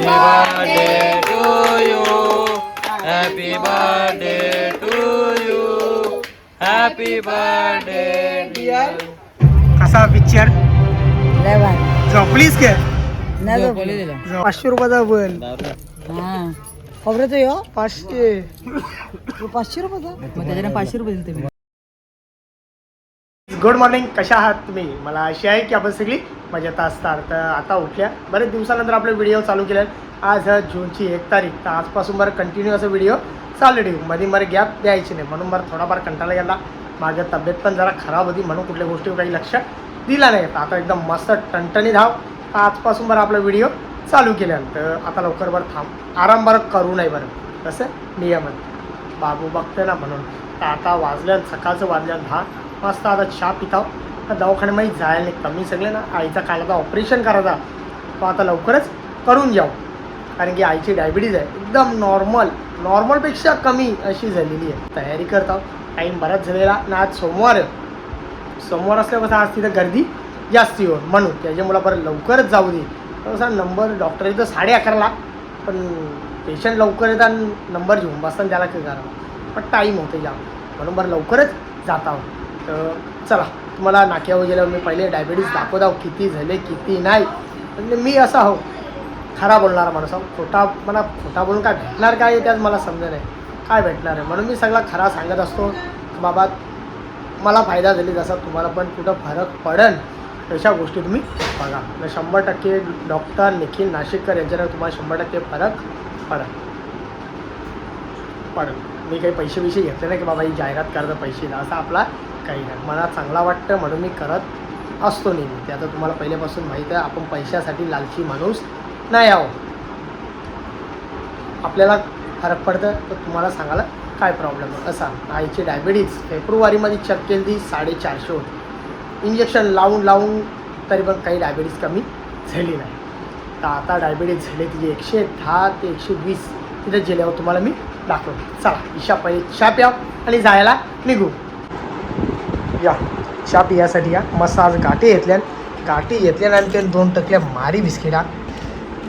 birthday to you. Happy birthday to you. Happy birthday dear. कसा picture लय भारी. झोपलीस का? नाही झोपली. 500 रुपयाचा बन हा खबर तो यो 500. 500 रुपयाचा मग त्याच्याने 500 रुपये दिले तुम्ही. गुड मॉर्निंग, कशा आहात तुम्ही? मला अशी आहे की आपण सगळी मजेत असतात. तर आता उठल्या बरेच दिवसानंतर आपले व्हिडिओ चालू केले. आज जूनची 1 तारीख. तर आजपासून बरं कंटिन्यू असं व्हिडिओ चालू ठेवू. मध्ये गॅप द्यायची नाही, म्हणून बरं थोडाफार कंटाळा गेला. माझ्या तब्येत पण जरा खराब होती, म्हणून कुठल्या गोष्टीवर काही लक्ष दिला नाही. आता एकदम मस्त टणटणी धाव. आजपासून बरं आपला व्हिडिओ चालू केल्या. तर आता लवकर बरं आराम बरं करू नाही बरं, कसं नियम बाबू बघते ना म्हणून. तर आता वाजल्या सकाळचं वाजल्या 10. मस्त आता चहा पिताव. तर दवाखान्यामध्ये जायला नाही. कमी सगळे ना आईचा कालाचा ऑपरेशन करायचा, तो आता लवकरच करून जाऊ. कारण की आईची डायबिटीज आहे, एकदम नॉर्मलपेक्षा कमी अशी झालेली आहे. तयारी करताव. टाईम बराच झालेला ना. आज सोमवार असल्यापासून आज तिथं गर्दी जास्ती होईल, म्हणून त्याच्यामुळं बरं लवकरच जाऊ दे. तसा नंबर डॉक्टर येतं 11:30ला, पण पेशंट लवकर येतात आणि नंबर घेऊन बसताना त्याला काय करावं, पण टाईम होते जाम, म्हणून बरं लवकरच जात आहोत. तर चला, तुम्हाला नाक्यावर गेल्यावर मी पहिले डायबिटीज दाखवत आहो, किती झाले किती नाही. म्हणजे मी असा हो खरा बोलणारा माणूस आहो. खोटा बोलून काय भेटणार काय त्याच मला समजत नाही काय भेटणार आहे. म्हणून मी सगळा खरा सांगत असतो. बाबा मला फायदा झाली, जसा तुम्हाला पण कुठं फरक पडेल तशा गोष्टी तुम्ही बघा. 100% डॉक्टर निखिल नाशिककर यांच्यावर तुम्हाला 100% फरक पडेल. मी काही पैसे घेतले नाही की बाबा ही जाहिरात करतं पैसे द्या, असं आपला काही नाही. मला चांगला वाटतं म्हणून मी करत असतो नेहमी. ते आता तुम्हाला पहिल्यापासून माहीत आहे, आपण पैशासाठी लालची माणूस नाही आहो. आपल्याला फरक पडतं तर तुम्हाला सांगायला काय प्रॉब्लेम आहे. असा आईची डायबिटीज फेब्रुवारीमध्ये चेक केली ती 450 होती. इंजेक्शन लावून तरी पण काही डायबिटीज कमी झाली नाही. तर आता डायबिटीज झाली तिची 110 ते 120. तिथे गेल्यावर तुम्हाला मी दाखवतो. चला पहिले चहा प्या आणि जायला निघू. या चहा पियासाठी या. मस्त आज गाठी घेतल्या आणि ते 2 टकल्या मारी बिस्किटा.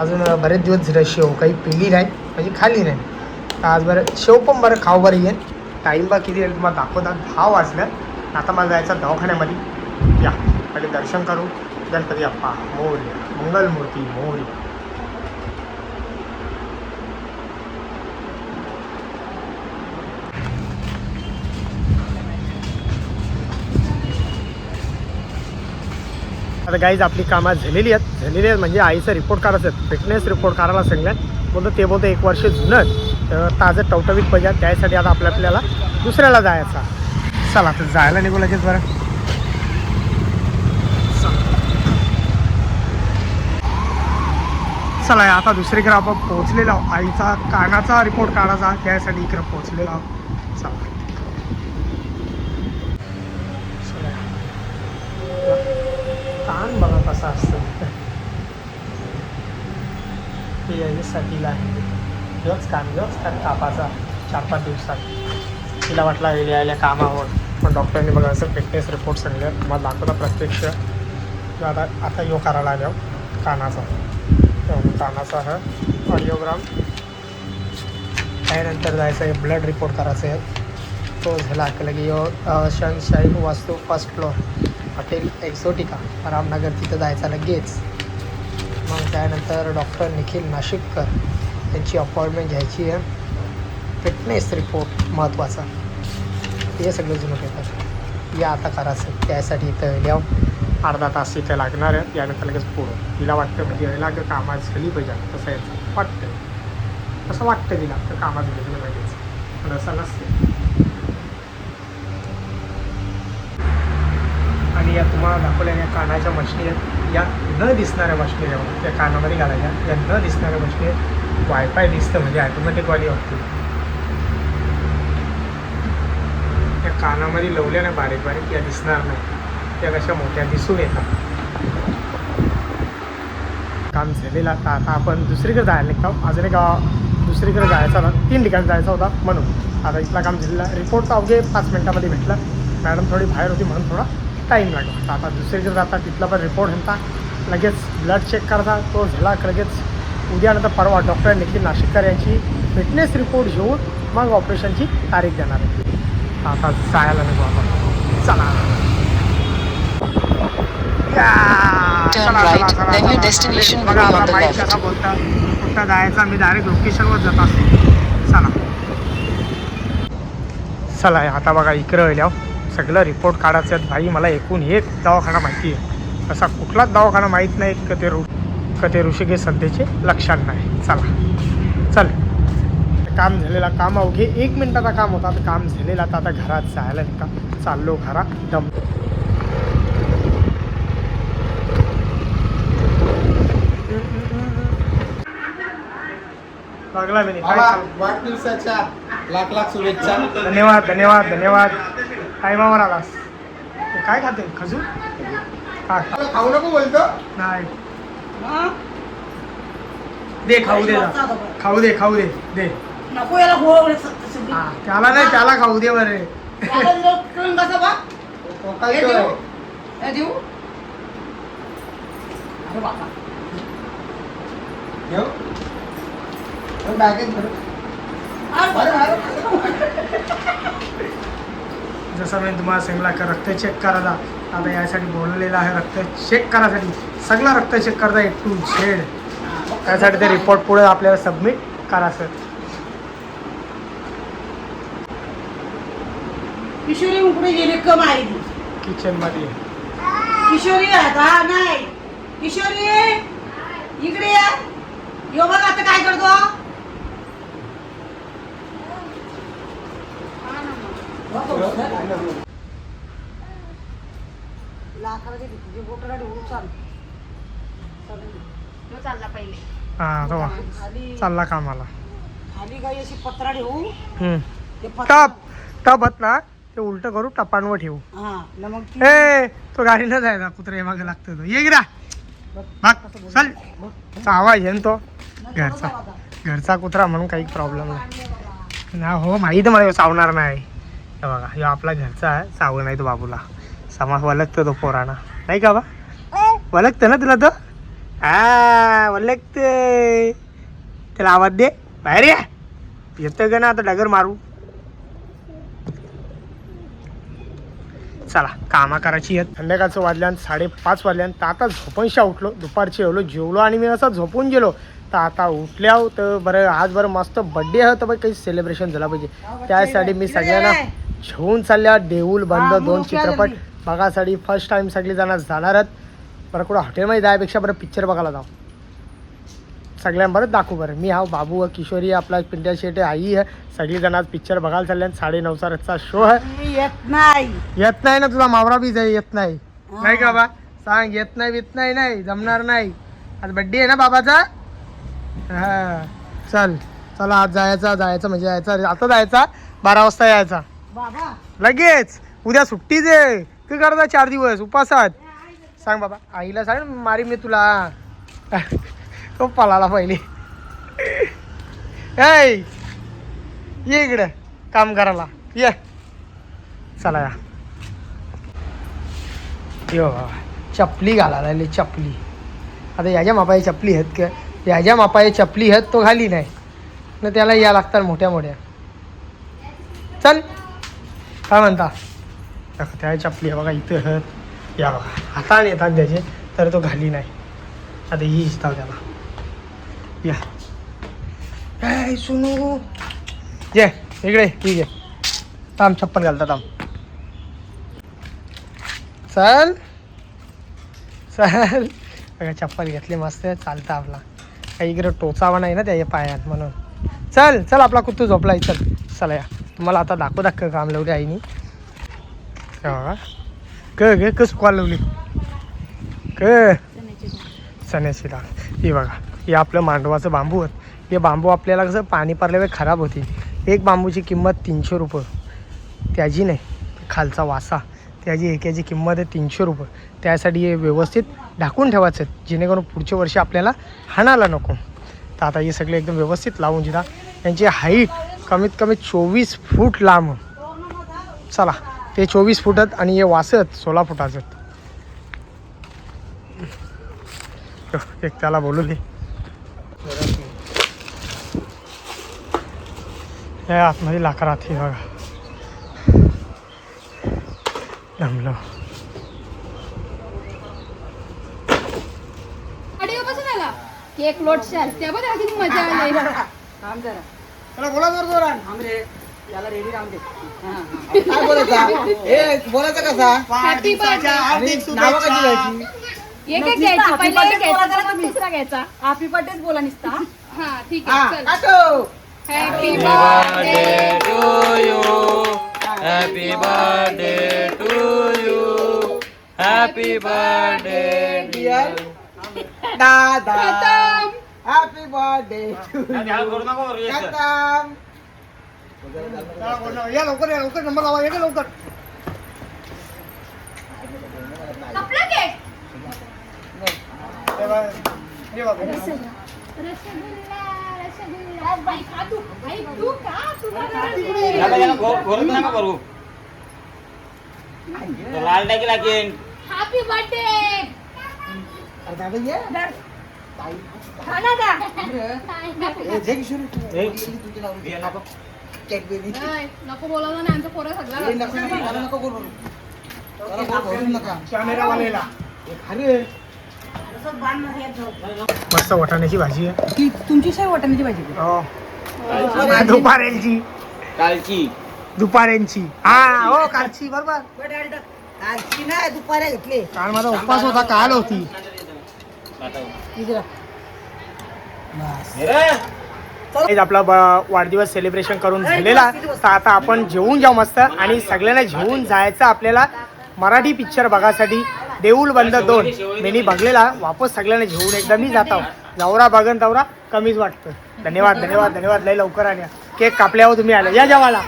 अजून बरेच दिवस झाले शेव काही पिली नाही, म्हणजे खाल्ली नाही. तर आज बरं शेव पण बरं खाऊ बरं येईल. टाईम बा किती येईल तुम्हाला दाखवतात. 10 वाजल्या. आता मला जायचं दवाखान्यामध्ये. या पहिले दर्शन करू. गणपती बाप्पा मोरया, मंगलमूर्ती मोरया. आता गाईज आपली कामं झालेली आहेत म्हणजे आईचा रिपोर्ट काढायचं आहे. फिटनेस रिपोर्ट काढायला सांगल्यात. बोलतो 1 वर्ष जुनं तर ताजं टवटवीत पाहिजे. त्यासाठी आता आपल्याला दुसऱ्याला जायचा. चला तर जायला निघू लगेच बरं. चला आता दुसरीकडे आपण पोहोचलेलो आहोत. आईचा कानाचा रिपोर्ट काढायचा, त्यासाठी इकडे पोहोचलेलो आहोत. चला कान बघा कसा असतं. ते याच्यासाठीला आहे योच कान कापाचा 4-5 दिवसात. तिला वाटला यायला कामावर, पण डॉक्टरने बघा असं फिटनेस रिपोर्ट सांगले. मला दाखवता प्रत्यक्ष. आता यो करायला आल्यावर कानाचा हा ऑडिओग्राम. त्यानंतर जायचं आहे ब्लड रिपोर्ट करायचं आहे. तो झाला की यो सनशाईन वास्तू 1st फ्लोअर हॉटेल एक्झोटिका रामनगर, तिथं जायचं लगेच. मग त्यानंतर डॉक्टर निखिल नाशिककर यांची अपॉइंटमेंट घ्यायची आहे. फिटनेस रिपोर्ट महत्त्वाचा, हे सगळे जुनं पेपर या आता करायचं. त्यासाठी इथं यावं अर्धा तास इथं लागणार आहे. यानंतर लगेच पुढं. तिला वाटतं म्हणजे यायला का कामात झाली पाहिजे, तसं यायचं वाटतं. असं वाटतं तिला तर कामात झाली पाहिजेच, पण असं नसते. आणि या तुम्हाला दाखवलेल्या कानाच्या मशनी आहेत. या न दिसणाऱ्या मशनी आहेत, त्या कानामध्ये घालायच्या. या न दिसणाऱ्या मशनी आहेत. वायफाय दिसतं म्हणजे ॲटोमॅटिकवाली वाटते. त्या कानामध्ये लावल्या नाही बारीक या दिसणार नाही. त्या कशा मोठ्या दिसून येतात. काम झालेलं. आता आपण दुसरीकडे जायला निघतो. अजून एक दुसरीकडे जायचा होता, 3 ठिकाणी जायचा होता, म्हणून आता इथला काम झालेला. रिपोर्ट अवघे 5 मिनटामध्ये भेटला. मॅडम थोडी बाहेर होती म्हणून थोडा टाईम लागला. तर आता दुसरीकडे जाता तिथला पण रिपोर्ट ह्यांचा लगेच ब्लड चेक करता. तो झाला लगेच उद्या नंतर परवा डॉक्टर निखिल नाशिककर यांची फिटनेस रिपोर्ट घेऊन मग ऑपरेशनची तारीख देणार आहे. आता जायला नको आपण. चला Turn right, then your destination will बघा be on आता the माहीत left. कसा बोलता कुठं जायचा मी डायरेक्ट लोकेशनवर जात असतो. चला चला आता बघा इकडं येल्या सगळं रिपोर्ट काढायचं आहेत भाई. मला एकूण एक दवाखाना माहिती आहे, असा कुठलाच दवाखाना माहीत नाही का ते ऋषिकेश सध्याचे लक्षात नाही. चला चल काम झालेला काम अवघे 1 मिनिटाचा काम होता. तर काम झालेला तर आता घरात जायला निघा. चाललो घरात दम. लागला मी वाढदिवसाच्या लाख लाख शुभेच्छा. धन्यवाद धन्यवाद धन्यवाद. टायमावर आलास. काय खाते खजूर? खाऊ नको बोलतो. नाही दे खाऊ दे खाऊ दे खाऊ दे दे. नको याला गोळ हा त्याला नाही त्याला खाऊ दे बरे. कसं बा काय देऊ करू? हे देऊ. अरे बाबा घेऊ? पण बॅगेत भरू. जसं मी तुम्हाला सांगितलं का रक्त चेक करायला आता यासाठी बोललेलं आहे. रक्त चेक करायसाठी सगळं रक्त चेक करता A to Z. त्यासाठी ते रिपोर्ट पुढे आपल्याला सबमिट करायचं. किशोरी उकडे गेले कम आहे किचनमध्ये किशोरी आता नाही. किशोरी इकडे या. यो बघ आता काय करतो. हां तो चालला कामाला. खाली काही अशी पत्रा ठेवू. ते टप टप होत ना ते उलट करू टपांवर ठेवू. हा न मग ती- ए तो गाडी न जायचा कुत्रे मागे लागतो तो. ये गिरा बघ चल. आवाज आहे ना तो घरचा घरचा कुत्रा म्हणून काही प्रॉब्लेम नाही ना. हो माहीत मला चावणार नाही. हे बघा हे आपला घरचा आहे. चावं नाही तो बाबूला. समाज वलगतो तो पोराना नाही का बा. वलगतं ना तुला तो. हा वलगते. त्याला आवाज दे बाहेर या. येतं का ना आता डगर मारू. चला कामा करायची आहेत. संध्याकाळचं वाजल्यान 5:30 वाजल्यान. तर आता झोपूनशा उठलो. दुपारची जेवलो आणि मी असं झोपून गेलो. तर आता उठल्यावर तर बरं आज बरं मस्त बड्डे आहे तर काही सेलिब्रेशन झालं पाहिजे. त्यासाठी मी सगळ्यांना घेऊन चालल्या. देऊळ बंद 2 चित्रपट बघासाठी फर्स्ट टाईम सगळी जण जाणार आहेत. बरं कुठं हॉटेलमध्ये जायपेक्षा बरं पिक्चर बघायला जाऊ. सगळ्यांना बरं दाखवू. बरं मी हा बाबू आहे, किशोरी आहे, आपला पिंट्या शेट आहे, आई आहे. सगळीजण आज पिक्चर बघायला चालल्या. 9:30चा रातचा शो आहे. मी येत नाही. येत नाही ना तुझा मावरा बी जाई येत नाही. नाही का बा सांग येत नाही येत नाही. नाही जमणार नाही. आज बड्डे आहे ना बाबाचा. हा चल चला आज जायचं म्हणजे जायचं. आता जायचा 12 वाजता यायचा बाबा लगेच. उद्या सुट्टीच आहे. तू करता 4 दिवस उपासात. सांग बाबा आईला सांग मारी मी तुला. तो पळाला पहिले. ऐ ये इकडं काम करायला ये. चला या यो बाबा चपली घालायला लागली. चपली आता याच्या मापाची चपली आहेत का. याच्या मापाची चपली आहेत तो घाली नाही ना. त्याला या लागतात मोठ्या मोठ्या. चल काय म्हणता. त्या चपली आहे बघा इथं आहेत. या बघा हाताने येतात त्याचे तर तो घाली नाही. आता ही इस्ताव त्याला या. ऐ सुनू ये इकडे ठीक आहे. थांब चप्पल घालता थांब. चल चल बघा चप्पल घेतली मस्त चालतं आपला. काही इकडे टोचावा नाही ना त्या पायात म्हणून. चल चल आपला कुत्तू झोपला. चल चला या तुम्हाला आता दाखव काम लावली आईनी. बघा ग कसं कॉल लावली क चण्याची डाळ. हे बघा हे आपलं मांडवाचं बांबू आहेत. हे बांबू आपल्याला कसं पाणी पडल्यावर खराब होते. एक बांबूची किंमत 300 रुपये. त्याची नाही खालचा वासा त्याची एकाची किंमत आहे 300 रुपये. त्यासाठी हे व्यवस्थित ढाकून ठेवायचं जेणेकरून पुढच्या वर्षी आपल्याला हाणायला नको. तर आता हे सगळे एकदम व्यवस्थित लावून दिला. यांची हाईट कमीत कमी 24 फूट लांब. चला ते 24 फूट आहेत आणि हे वासत 16 फुटाचं. एक त्याला बोलू दे. त्या आतमध्ये लाकडात हे बघा जमलं. केक लोटशाल त्या बघ किती मजा आली. थांब जरा चला बोला जोरात. थांब रे याला रेडी राहून दे काय बोलायचा बोलायचं कसा Happy birthday. हार्दिक नावं कशी शुभेच्छा. घ्यायची एक एक नुसतं घ्यायचं happy पहिला birthday एक घ्यायचा बोला मग तुम्ही. दुसरा घ्यायचा. हॅपी बर्थडे बोला निसता हा ठीक हा, आहे चल. काटो. Happy birthday to you. Happy birthday to you. Happy birthday, dear. दादा खतम. हॅपी बर्थडे करू नको रे. खतम. या लवकर नंबर लावा या लवकर. आपला केक. रसगुल्ला बाई खा तू. बाई तू खा तू घोरत नका करू. तो लाल टाकी लागेल. Happy birthday. अरे दादा ये. खा ना दा. ए, जे किशोरी. तुझी नाव नको. Cake baby. नाही, नको बोलावलं नाही आमचा पोरं ए, सगळा नको नको, मला नको करू. मला बोलू नका. कॅमेरावालेला अरे तसंच बांध हे जाऊ. मस्त वाटाण्याची भाजी आहे. ती तुमची साई वाटाण्याची भाजी हो दुपाऱ्यांची कालची दुपाऱ्यांची हा हो कालची बरोबर. कालची नाही दुपारी घेतले काल माझा उपवास होता काल होती. आज आपला वाढदिवस सेलिब्रेशन करून झालेला तर आता आपण जेवून जाऊ मस्त आणि सगळ्यांना जेवून जायचं आपल्याला मराठी पिक्चर बघासाठी. देऊळ बंद 2 मी बघलेला वापस सगळ्यांना घेऊन एकदा मी जातो. जवरा बघन तवरा कमीच वाटतं. धन्यवाद धन्यवाद धन्यवाद लय लवकर आल्या. केक कापल्यावर तुम्ही आले या जेवायला.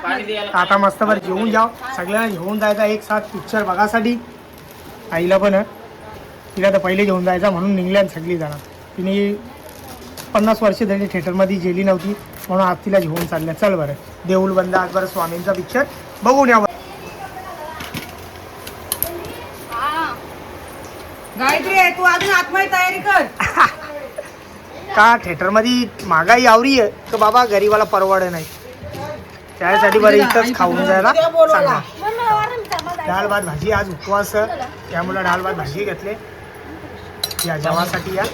पाणी द्यायला आता मस्त बरं जेवून जाऊ सगळ्यांना घेऊन जायचा एक साथ पिक्चर बघासाठी. आईला पण तिला तर पहिले घेऊन जायचा म्हणून निघल्या सगळी जाणार. तिने 50 वर्ष झाली थिएटरमध्ये गेली नव्हती म्हणून आज तिला घेऊन चालल्या. चल बरं देऊळ बंद आज बरं स्वामींचा पिक्चर बघून या. गायत्री तू अजून आतमध्ये तयारी कर का थिएटरमध्ये महागाई आवरी आहे तर बाबा गरीबाला परवड नाही. त्यासाठी बरं इथंच खाऊन जायला सांगा. डाळ भात भाजी आज उपवास त्यामुळे डाळ भात भाजी घेतले या जेवासाठी. या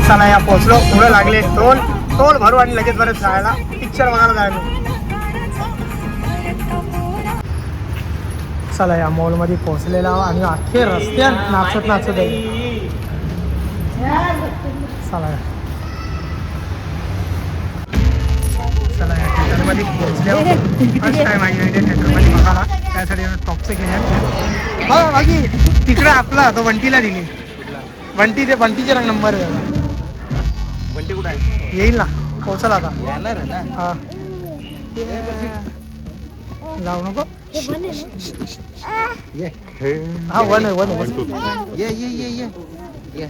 चला या पोचलो पुढं लागले टोल भरू आणि लगेच बरं जायला पिक्चर बघायला जायला. चला या मॉलमध्ये पोहोचलेला आणि अख्खे रस्त्यात नाचत आहे. चला या थिएटरमध्ये पोहोचल्यावर फर्स्ट टाइम आहे इथे थिएटरमध्ये बघायला. त्यासाठी टॉपचे केले हो बाकी तिकडे आपला तो बंटीला दिली. बंटीचे नंबर बंटी कुठं आहे? येईल ना पोहोचला आता. येणार आहे ना. हा जाऊ नको. हा वन ये ये ये ये ये.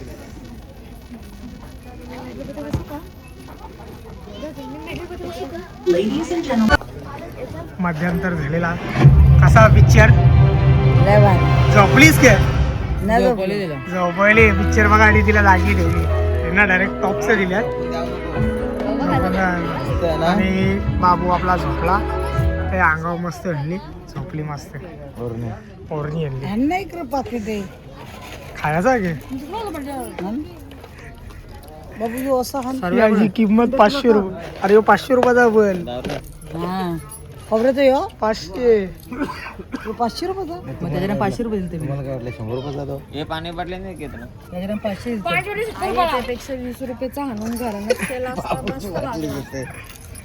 मध्यंतर झालेला कसा पिक्चर झोपलीस काय? झोपवली पिक्चर बघा आणि तिला जागी ठेवली. त्यांना डायरेक्ट टॉपचं दिल्या आणि बाबू आपला झोपला. ते अंगावर मस्त हल्ली झोपली मस्त ओरणी हल्ली. नाही कृपा ते खायचा घे. बाबू असं याची किंमत 500 रुपये. अरे 500 रुपयाचा बल. खबर तो 500 500 रुपयाचा मग त्याच्याने 500 रुपये दिले मला काय वाटलं 100 रुपये जातो. हे पाणी बाटले नाही घेत ना. त्याच्याने 500 500 पेक्षा 20 रुपयाचा हाणून घरानं केला असता बस झालं.